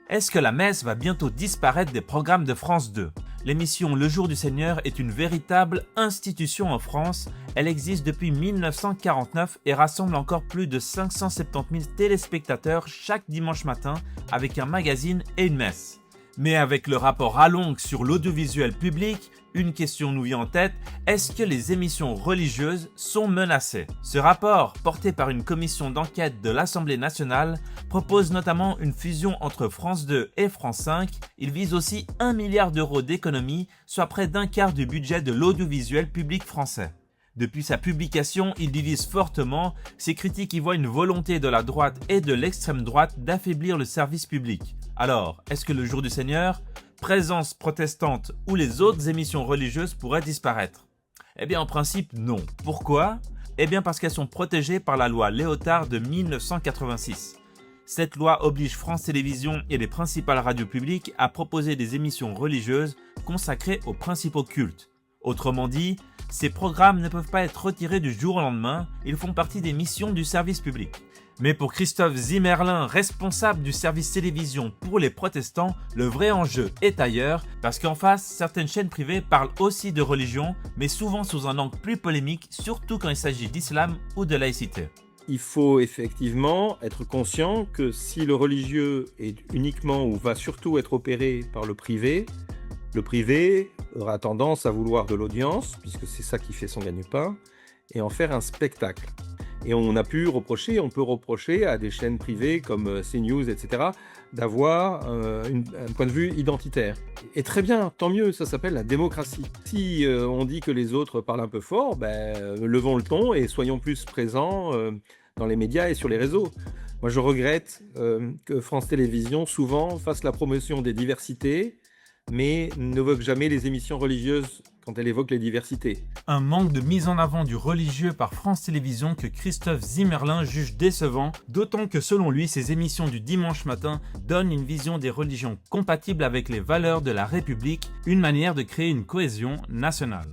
Est-ce que la messe va bientôt disparaître des programmes de France 2? L'émission Le Jour du Seigneur est une véritable institution en France. Elle existe depuis 1949 et rassemble encore plus de 570 000 téléspectateurs chaque dimanche matin avec un magazine et une messe. Mais avec le rapport Allongue sur l'audiovisuel public, une question nous vient en tête, est-ce que les émissions religieuses sont menacées? Ce rapport, porté par une commission d'enquête de l'Assemblée nationale, propose notamment une fusion entre France 2 et France 5. Il vise aussi 1 milliard d'euros d'économies, soit près d'un quart du budget de l'audiovisuel public français. Depuis sa publication, il divise fortement. Ses critiques y voient une volonté de la droite et de l'extrême droite d'affaiblir le service public. Alors, est-ce que Le Jour du Seigneur, Présence protestante ou les autres émissions religieuses pourraient disparaître? Eh bien, en principe, non. Pourquoi? Eh bien, parce qu'elles sont protégées par la loi Léotard de 1986. Cette loi oblige France Télévisions et les principales radios publiques à proposer des émissions religieuses consacrées aux principaux cultes. Autrement dit, ces programmes ne peuvent pas être retirés du jour au lendemain, ils font partie des missions du service public. Mais pour Christophe Zimmerlin, responsable du service télévision pour les protestants, le vrai enjeu est ailleurs, parce qu'en face, certaines chaînes privées parlent aussi de religion, mais souvent sous un angle plus polémique, surtout quand il s'agit d'islam ou de laïcité. Il faut effectivement être conscient que si le religieux est uniquement ou va surtout être opéré par le privé aura tendance à vouloir de l'audience, puisque c'est ça qui fait son gagne-pain, et en faire un spectacle. Et on peut reprocher à des chaînes privées comme CNews, etc., d'avoir un point de vue identitaire. Et très bien, tant mieux, ça s'appelle la démocratie. Si on dit que les autres parlent un peu fort, levons le ton et soyons plus présents dans les médias et sur les réseaux. Moi, je regrette que France Télévisions, souvent, fasse la promotion des diversités, mais n'évoque jamais les émissions religieuses quand elle évoque les diversités. Un manque de mise en avant du religieux par France Télévisions que Christophe Zimmerlin juge décevant, d'autant que selon lui, ces émissions du dimanche matin donnent une vision des religions compatibles avec les valeurs de la République, une manière de créer une cohésion nationale.